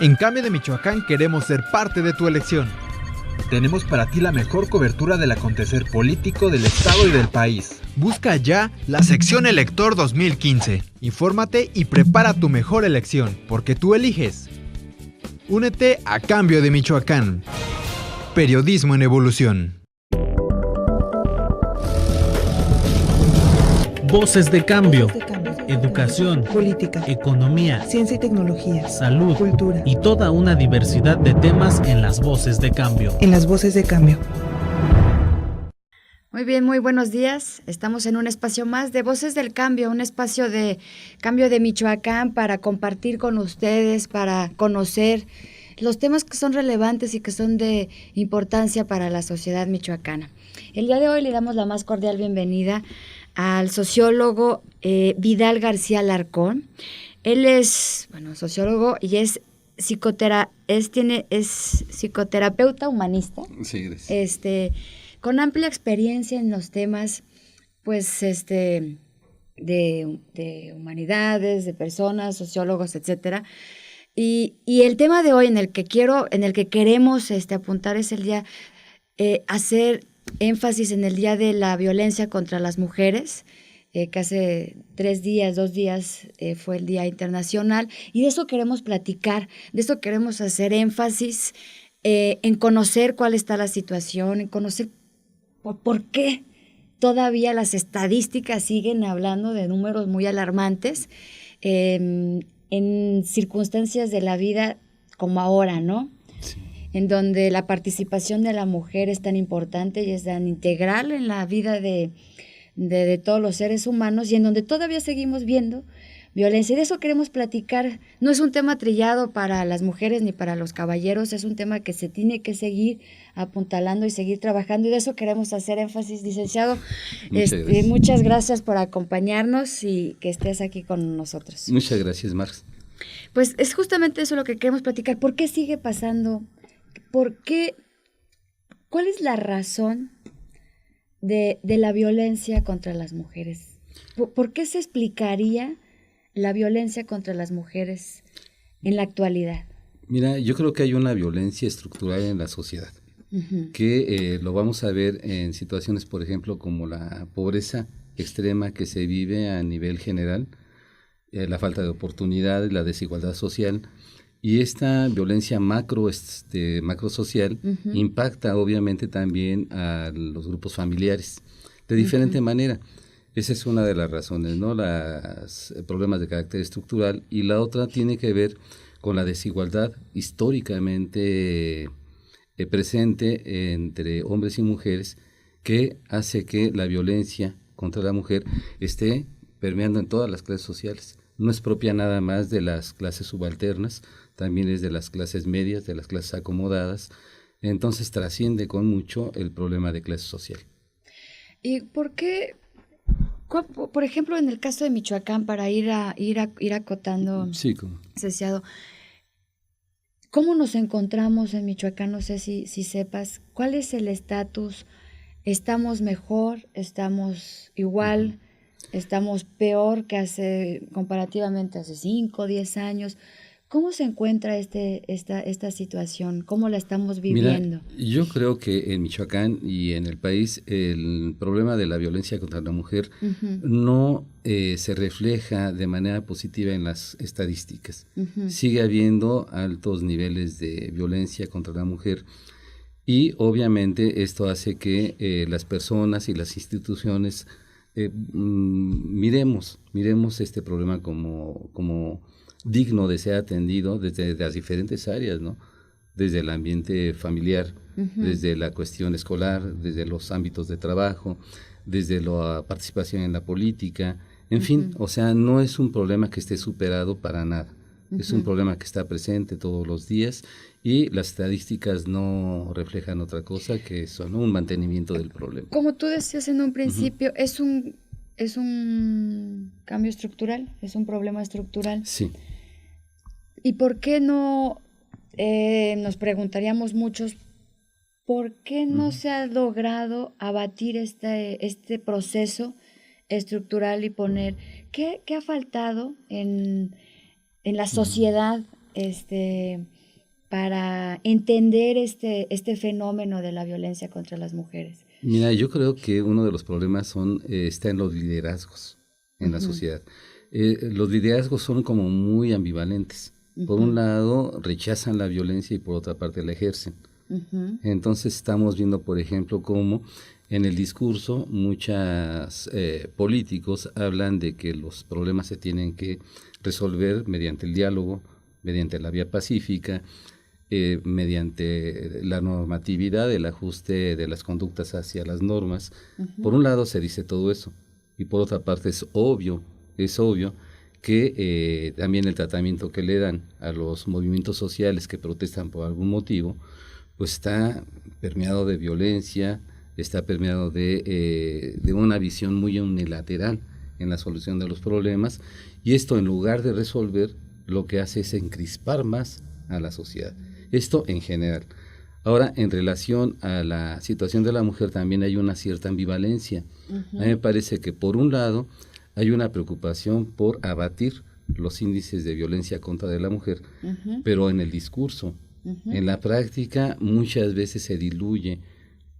En Cambio de Michoacán queremos ser parte de tu elección. Tenemos para ti la mejor cobertura del acontecer político del estado y del país. Busca ya la sección Elector 2015. Infórmate y prepara tu mejor elección, porque tú eliges. Únete a Cambio de Michoacán. Periodismo en evolución. Voces de cambio. Educación, política, economía, ciencia y tecnología, salud, cultura y toda una diversidad de temas en las Voces de Cambio. En las Voces de Cambio. Muy bien, muy buenos días. Estamos en un espacio más de Voces del Cambio, un espacio de cambio de Michoacán para compartir con ustedes, para conocer los temas que son relevantes y que son de importancia para la sociedad michoacana. El día de hoy le damos la más cordial bienvenida al sociólogo Vidal García Alarcón. Él es, sociólogo y es psicoterapeuta humanista. Sí, gracias. Con amplia experiencia en los temas, de humanidades, de personas, sociólogos, etcétera. Y el tema de hoy en el que queremos apuntar es el día, hacer énfasis en el Día de la Violencia contra las Mujeres, que hace 2 días fue el Día Internacional, y de eso queremos platicar, de eso queremos hacer énfasis, en conocer cuál está la situación, en conocer por qué todavía las estadísticas siguen hablando de números muy alarmantes, en circunstancias de la vida como ahora, ¿no? Sí. En donde la participación de la mujer es tan importante y es tan integral en la vida de todos los seres humanos, y en donde todavía seguimos viendo violencia. Y de eso queremos platicar. No es un tema trillado para las mujeres ni para los caballeros, es un tema que se tiene que seguir apuntalando y seguir trabajando, y de eso queremos hacer énfasis. Licenciado, muchas gracias por acompañarnos y que estés aquí con nosotros. Muchas gracias, Marx. Pues es justamente eso lo que queremos platicar. ¿Por qué sigue pasando? ¿Cuál es la razón de la violencia contra las mujeres? ¿Por qué se explicaría la violencia contra las mujeres en la actualidad? Mira, yo creo que hay una violencia estructural en la sociedad, que lo vamos a ver en situaciones, por ejemplo, como la pobreza extrema que se vive a nivel general, la falta de oportunidades, la desigualdad social. Y esta violencia macro social impacta obviamente también a los grupos familiares de diferente manera. Esa es una de las razones, ¿no? Los problemas de carácter estructural, y la otra tiene que ver con la desigualdad históricamente presente entre hombres y mujeres, que hace que la violencia contra la mujer esté permeando en todas las clases sociales. No es propia nada más de las clases subalternas, también es de las clases medias, de las clases acomodadas. Entonces trasciende con mucho el problema de clase social. ¿Y por qué? Por ejemplo, en el caso de Michoacán, para ir acotando, sí, ¿cómo? Licenciado, ¿cómo nos encontramos en Michoacán? No sé si sepas, ¿cuál es el estatus? ¿Estamos mejor? ¿Estamos igual? ¿Estamos peor que comparativamente hace 5 o 10 años? ¿Cómo se encuentra esta situación? ¿Cómo la estamos viviendo? Mira, yo creo que en Michoacán y en el país el problema de la violencia contra la mujer no se refleja de manera positiva en las estadísticas. Sigue habiendo altos niveles de violencia contra la mujer, y obviamente esto hace que las personas y las instituciones miremos este problema como digno de ser atendido desde las diferentes áreas, ¿no? Desde el ambiente familiar, desde la cuestión escolar, desde los ámbitos de trabajo, desde la participación en la política, en fin, o sea, no es un problema que esté superado para nada. Es un problema que está presente todos los días, y las estadísticas no reflejan otra cosa que eso, ¿no? Un mantenimiento del problema. Como tú decías en un principio, es un cambio estructural, es un problema estructural. Sí. ¿Y por qué no, nos preguntaríamos muchos, por qué no se ha logrado abatir este proceso estructural y poner, ¿qué ha faltado en la sociedad para entender este fenómeno de la violencia contra las mujeres? Mira, yo creo que uno de los problemas está en los liderazgos en la sociedad. Los liderazgos son como muy ambivalentes. Por un lado, rechazan la violencia y por otra parte la ejercen. Entonces estamos viendo, por ejemplo, cómo en el discurso muchos políticos hablan de que los problemas se tienen que resolver mediante el diálogo, mediante la vía pacífica, mediante la normatividad, el ajuste de las conductas hacia las normas. Por un lado se dice todo eso y por otra parte es obvio que también el tratamiento que le dan a los movimientos sociales que protestan por algún motivo, pues está permeado de violencia, está permeado de una visión muy unilateral en la solución de los problemas, y esto en lugar de resolver, lo que hace es encrispar más a la sociedad. Esto en general. Ahora, en relación a la situación de la mujer, también hay una cierta ambivalencia. A mí me parece que, por un lado, hay una preocupación por abatir los índices de violencia contra de la mujer, pero en el discurso. En la práctica, muchas veces se diluye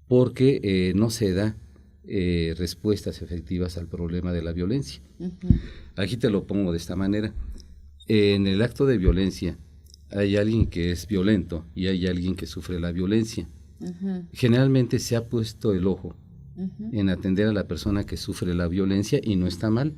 porque no se da respuestas efectivas al problema de la violencia. Aquí te lo pongo de esta manera. En el acto de violencia hay alguien que es violento y hay alguien que sufre la violencia. Generalmente se ha puesto el ojo en atender a la persona que sufre la violencia y no está mal,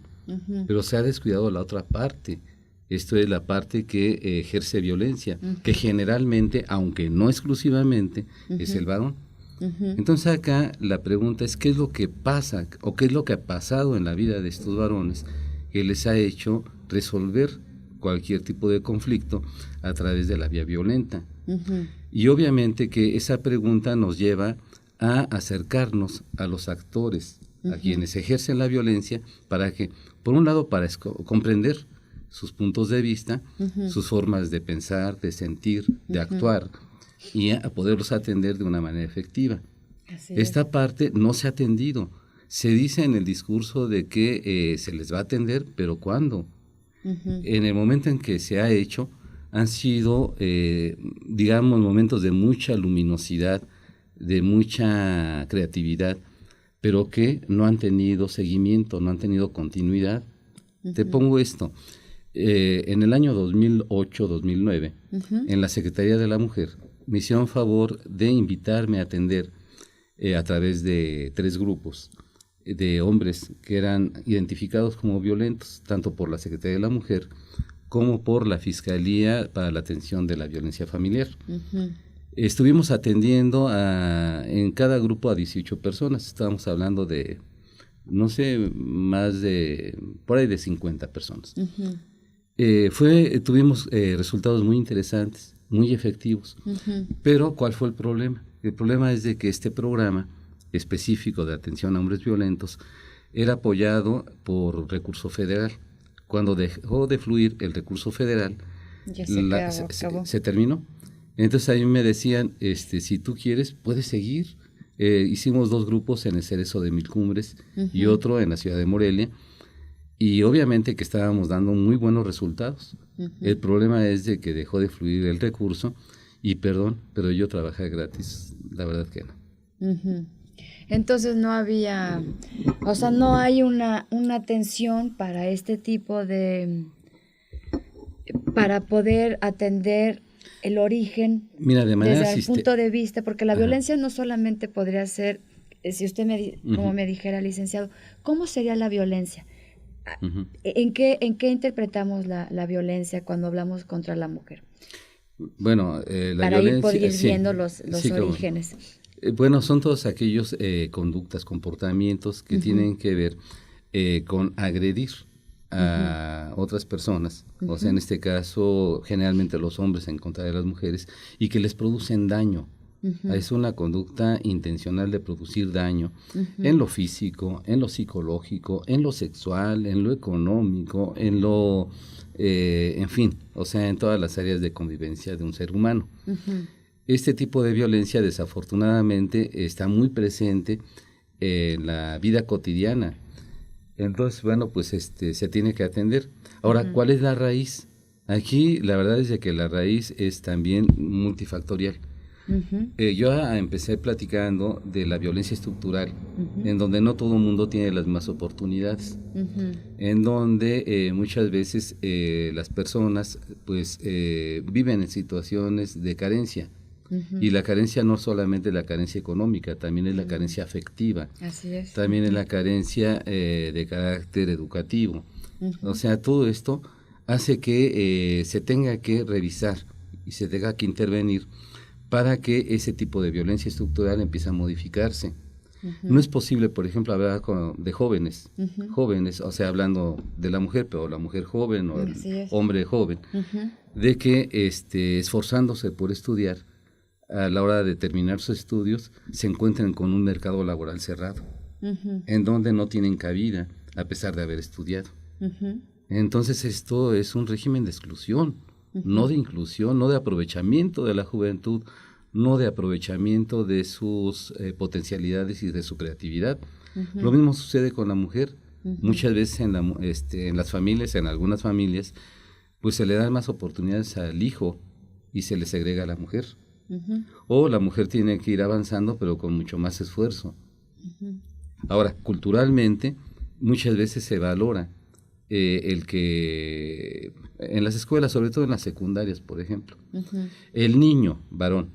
pero se ha descuidado la otra parte. Esto es la parte que ejerce violencia, que generalmente, aunque no exclusivamente, es el varón. Entonces acá la pregunta es, ¿qué es lo que pasa o qué es lo que ha pasado en la vida de estos varones que les ha hecho resolver cualquier tipo de conflicto a través de la vía violenta? Y obviamente que esa pregunta nos lleva a acercarnos a los actores, a quienes ejercen la violencia, para que, por un lado, para comprender sus puntos de vista, sus formas de pensar, de sentir, de actuar, y a poderlos atender de una manera efectiva. Esta parte no se ha atendido. Se dice en el discurso de que se les va a atender, pero ¿cuándo? En el momento en que se ha hecho, han sido, digamos, momentos de mucha luminosidad, de mucha creatividad, pero que no han tenido seguimiento, no han tenido continuidad. Te pongo esto. En el año 2008-2009, en la Secretaría de la Mujer, me hicieron favor de invitarme a atender a través de 3 grupos de hombres que eran identificados como violentos, tanto por la Secretaría de la Mujer como por la Fiscalía para la Atención de la Violencia Familiar. Estuvimos atendiendo en cada grupo a 18 personas, estábamos hablando de, no sé, más de, por ahí de 50 personas. Tuvimos resultados muy interesantes, muy efectivos, pero ¿cuál fue el problema? El problema es de que este programa específico de atención a hombres violentos era apoyado por recurso federal. Cuando dejó de fluir el recurso federal, se terminó. Entonces a mí me decían, si tú quieres, puedes seguir. Hicimos 2 grupos en el Cerezo de Mil Cumbres y otro en la ciudad de Morelia, y obviamente que estábamos dando muy buenos resultados. El problema es de que dejó de fluir el recurso, y perdón, pero yo trabajé gratis, la verdad que no. Entonces no había, o sea, no hay una atención para este tipo de, para poder atender el origen. Mira, de manera desde el punto de vista, porque la violencia no solamente podría ser, si usted como me dijera, licenciado, ¿cómo sería la violencia? ¿En qué interpretamos la violencia cuando hablamos contra la mujer? Bueno, la para violencia, ir viendo los orígenes. Bueno, son todos aquellos conductas, comportamientos que tienen que ver con agredir a otras personas, o sea, en este caso, generalmente los hombres en contra de las mujeres, y que les producen daño. Es una conducta intencional de producir daño en lo físico, en lo psicológico, en lo sexual, en lo económico, en lo, en fin, o sea, en todas las áreas de convivencia de un ser humano. Este tipo de violencia, desafortunadamente, está muy presente en la vida cotidiana. Entonces, bueno, pues se tiene que atender. Ahora, ¿cuál es la raíz? Aquí la verdad es de que la raíz es también multifactorial. Yo empecé platicando de la violencia estructural, en donde no todo el mundo tiene las mismas oportunidades, en donde muchas veces las personas pues viven en situaciones de carencia. Y la carencia no solamente es la carencia económica, también es la carencia afectiva. Así es. También es la carencia de carácter educativo. O sea, todo esto hace que se tenga que revisar y se tenga que intervenir para que ese tipo de violencia estructural empiece a modificarse. No es posible, por ejemplo, hablar de jóvenes, o sea, hablando de la mujer, pero la mujer joven o el hombre joven, de que esforzándose por estudiar, a la hora de terminar sus estudios, se encuentran con un mercado laboral cerrado, en donde no tienen cabida, a pesar de haber estudiado. Entonces esto es un régimen de exclusión, no de inclusión, no de aprovechamiento de la juventud, no de aprovechamiento de sus potencialidades y de su creatividad. Lo mismo sucede con la mujer. Muchas veces en las familias, en algunas familias, pues se le dan más oportunidades al hijo y se le segrega a la mujer. O la mujer tiene que ir avanzando, pero con mucho más esfuerzo. Ahora, culturalmente, muchas veces se valora el que en las escuelas, sobre todo en las secundarias, por ejemplo, el niño varón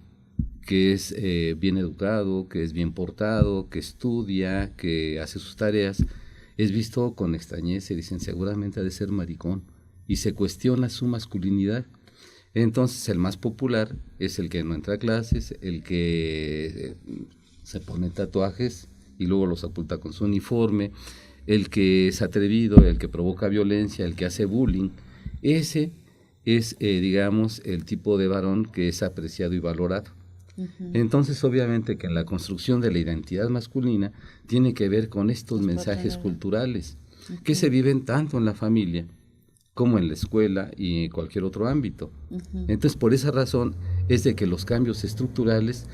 que es bien educado, que es bien portado, que estudia, que hace sus tareas, es visto con extrañeza. Se dicen, seguramente ha de ser maricón, y se cuestiona su masculinidad. Entonces el más popular es el que no entra a clases, el que se pone tatuajes y luego los oculta con su uniforme, el que es atrevido, el que provoca violencia, el que hace bullying. Ese es, digamos, el tipo de varón que es apreciado y valorado. Entonces, obviamente que en la construcción de la identidad masculina tiene que ver con estos mensajes culturales que se viven tanto en la familia como en la escuela y en cualquier otro ámbito. Entonces, por esa razón es de que los cambios estructurales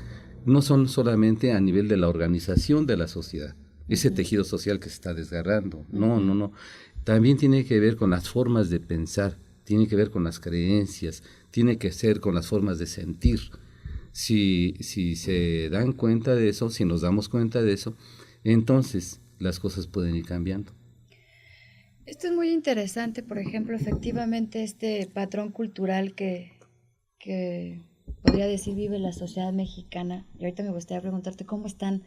no son solamente a nivel de la organización de la sociedad, ese tejido social que se está desgarrando. No. También tiene que ver con las formas de pensar, tiene que ver con las creencias, tiene que ser con las formas de sentir. Si se dan cuenta de eso, si nos damos cuenta de eso, entonces las cosas pueden ir cambiando. Esto es muy interesante, por ejemplo, efectivamente este patrón cultural que podría decir vive la sociedad mexicana. Y ahorita me gustaría preguntarte cómo están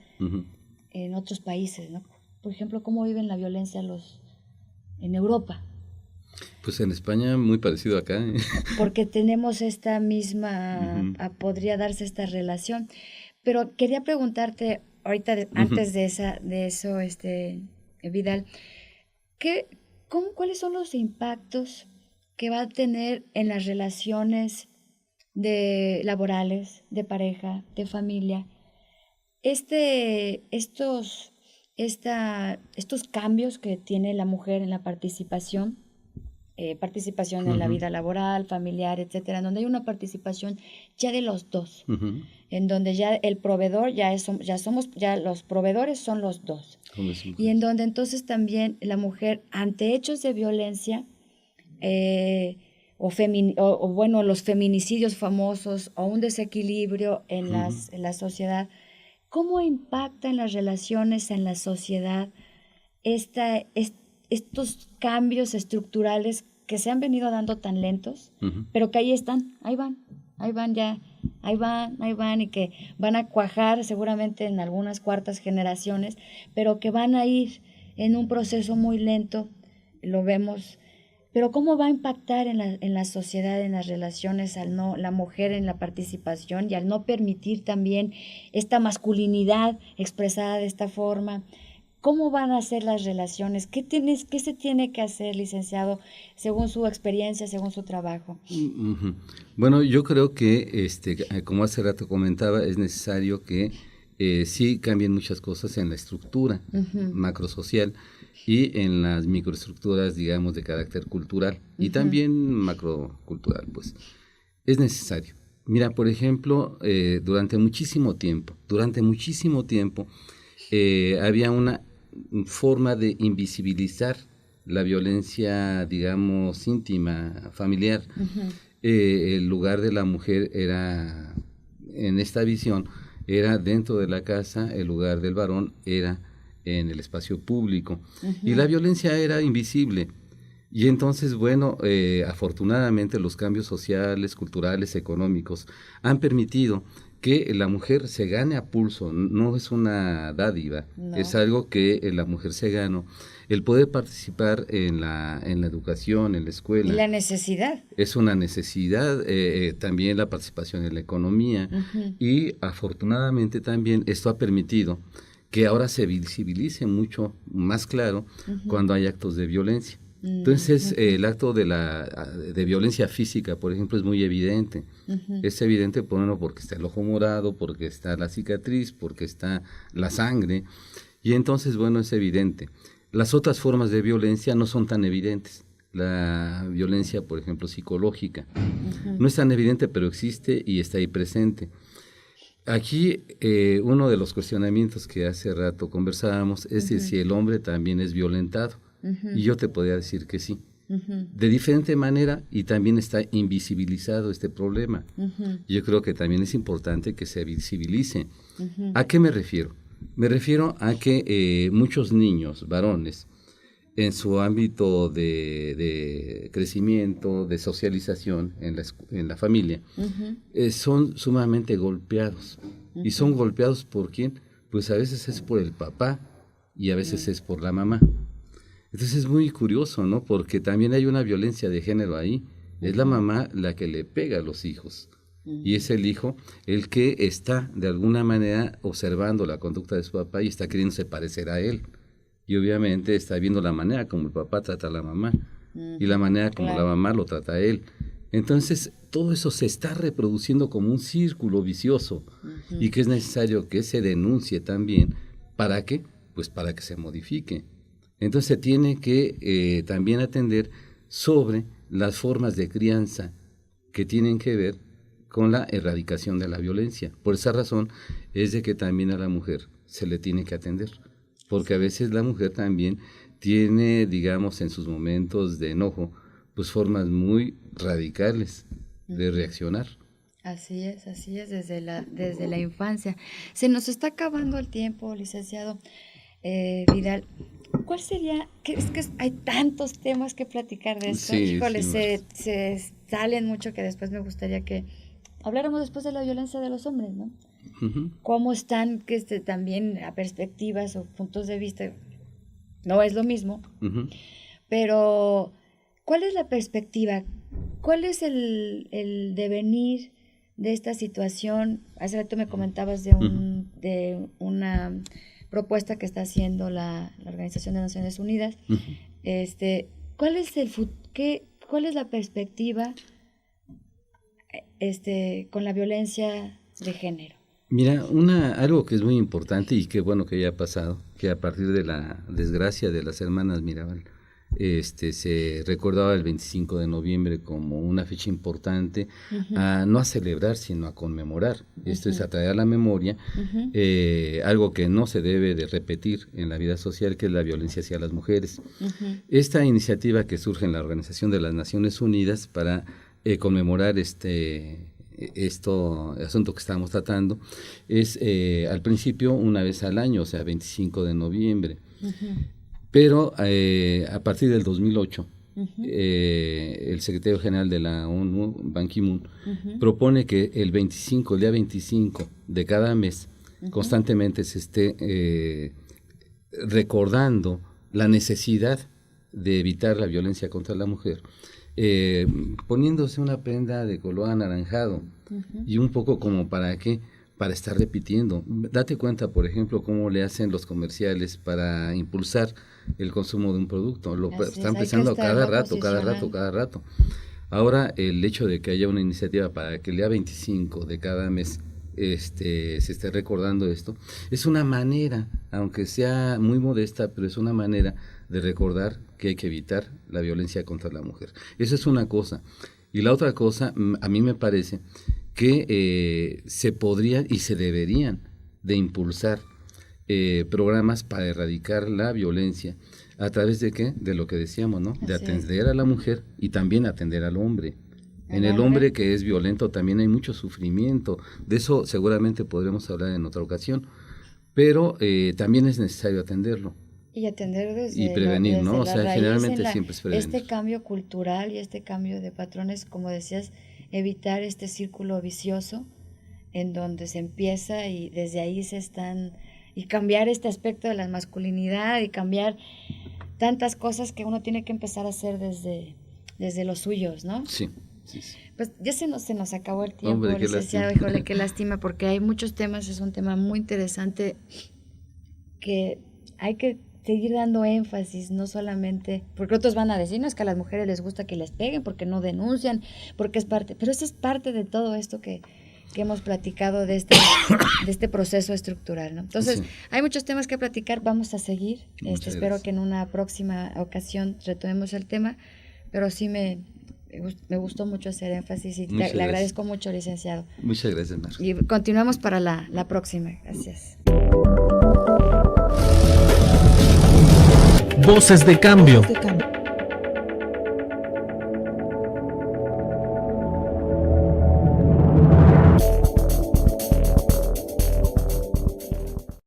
en otros países, ¿no? Por ejemplo, cómo viven la violencia en Europa. Pues en España muy parecido acá. Porque tenemos esta misma, podría darse esta relación. Pero quería preguntarte ahorita, antes de eso, Vidal, ¿cuáles son los impactos que va a tener en las relaciones laborales, de pareja, de familia, estos cambios que tiene la mujer en la participación en la vida laboral, familiar, etcétera, en donde hay una participación ya de los dos, en donde ya el proveedor ya los proveedores son los dos, y en donde entonces también la mujer ante hechos de violencia los feminicidios famosos o un desequilibrio en la sociedad, ¿cómo impacta en las relaciones en la sociedad estos cambios estructurales que se han venido dando tan lentos, pero que ahí están, ahí van y que van a cuajar seguramente en algunas cuartas generaciones, pero que van a ir en un proceso muy lento, lo vemos. Pero ¿cómo va a impactar en la sociedad, en las relaciones, la mujer en la participación y al no permitir también esta masculinidad expresada de esta forma? ¿Cómo van a ser las relaciones? ¿Qué se tiene que hacer, licenciado, según su experiencia, según su trabajo? Bueno, yo creo que, como hace rato comentaba, es necesario que sí cambien muchas cosas en la estructura macrosocial y en las microestructuras, digamos, de carácter cultural y también macrocultural, pues. Es necesario. Mira, por ejemplo, durante muchísimo tiempo, había una forma de invisibilizar la violencia, digamos, íntima, familiar. El lugar de la mujer era, en esta visión, era dentro de la casa, el lugar del varón era en el espacio público. Y la violencia era invisible. Y entonces, bueno, afortunadamente los cambios sociales, culturales, económicos han permitido que la mujer se gane a pulso, no es una dádiva, no. Es algo que la mujer se ganó, el poder participar en la educación, en la escuela. Y la necesidad. Es una necesidad, también la participación en la economía, y afortunadamente también esto ha permitido que ahora se visibilice mucho más claro cuando hay actos de violencia. Entonces, el acto de violencia física, por ejemplo, es muy evidente. Es evidente, bueno, porque está el ojo morado, porque está la cicatriz, porque está la sangre. Y entonces, bueno, es evidente. Las otras formas de violencia no son tan evidentes. La violencia, por ejemplo, psicológica, no es tan evidente, pero existe y está ahí presente. Aquí, uno de los cuestionamientos que hace rato conversábamos es si el hombre también es violentado. Y yo te podría decir que sí, de diferente manera, y también está invisibilizado este problema. Yo creo que también es importante que se visibilice. ¿A qué me refiero? Me refiero a que muchos niños, varones, en su ámbito de crecimiento, de socialización en la familia, son sumamente golpeados. ¿Y son golpeados por quién? Pues a veces es por el papá y a veces es por la mamá. Entonces es muy curioso, ¿no? Porque también hay una violencia de género ahí. Es la mamá la que le pega a los hijos. Y es el hijo el que está, de alguna manera, observando la conducta de su papá y está queriéndose parecer a él. Y obviamente está viendo la manera como el papá trata a la mamá y la manera como la mamá lo trata a él. Entonces, todo eso se está reproduciendo como un círculo vicioso y que es necesario que se denuncie también. ¿Para qué? Pues para que se modifique. Entonces se tiene que también atender sobre las formas de crianza que tienen que ver con la erradicación de la violencia. Por esa razón es de que también a la mujer se le tiene que atender, porque a veces la mujer también tiene, digamos, en sus momentos de enojo, pues formas muy radicales de reaccionar. Así es, desde la infancia. Se nos está acabando el tiempo, licenciado Vidal. ¿Cuál sería? Es que hay tantos temas que platicar de esto. Sí, híjole, sí, se salen mucho que después me gustaría que habláramos después de la violencia de los hombres, ¿no? Cómo están, que también a perspectivas o puntos de vista no es lo mismo, pero ¿cuál es la perspectiva? ¿Cuál es el devenir de esta situación? Hace rato me comentabas de una propuesta que está haciendo la Organización de Naciones Unidas. ¿Cuál es la perspectiva con la violencia de género? Mira, algo que es muy importante y qué bueno que haya pasado, que a partir de la desgracia de las hermanas Mirabal, se recordaba el 25 de noviembre como una fecha importante, no a celebrar, sino a conmemorar. Esto es a traer a la memoria algo que no se debe de repetir en la vida social, que es la violencia hacia las mujeres. Esta iniciativa que surge en la Organización de las Naciones Unidas para conmemorar asunto que estamos tratando, es al principio una vez al año, o sea, 25 de noviembre. Pero a partir del 2008, el secretario general de la ONU, Ban Ki-moon, propone que el día 25 de cada mes, constantemente se esté recordando la necesidad de evitar la violencia contra la mujer, poniéndose una prenda de color anaranjado y un poco como para qué, para estar repitiendo. Date cuenta, por ejemplo, cómo le hacen los comerciales para impulsar el consumo de un producto. Están pensando cada rato. Ahora, el hecho de que haya una iniciativa para que el día 25 de cada mes se esté recordando esto, es una manera, aunque sea muy modesta, pero es una manera de recordar que hay que evitar la violencia contra la mujer. Eso es una cosa. Y la otra cosa, a mí me parece que se podrían y se deberían de impulsar programas para erradicar la violencia ¿A través de qué? De lo que decíamos, ¿no? De Así atender a la mujer y también atender al hombre. En el hombre que es violento también hay mucho sufrimiento. De eso seguramente podremos hablar en otra ocasión. Pero también es necesario atenderlo. Y atender desde y prevenir, ¿no? O sea, generalmente siempre es prevenir. Este cambio cultural y este cambio de patrones, como decías, evitar este círculo vicioso en donde se empieza y desde ahí y cambiar este aspecto de la masculinidad y cambiar tantas cosas que uno tiene que empezar a hacer desde los suyos, ¿no? Sí. Sí. Pues ya se nos acabó el tiempo, Hombre, licenciado, híjole, qué lástima, porque hay muchos temas, es un tema muy interesante que hay que seguir dando énfasis, no solamente, porque otros van a decir, no es que a las mujeres les gusta que les peguen, porque no denuncian, porque es parte, pero eso es parte de todo esto que hemos platicado de este proceso estructural, ¿no? Entonces, hay muchos temas que platicar, vamos a seguir, espero que en una próxima ocasión retomemos el tema, pero sí me gustó mucho hacer énfasis y le agradezco mucho, licenciado. Muchas gracias, Marco. Y continuamos para la próxima. Gracias. Voces de cambio.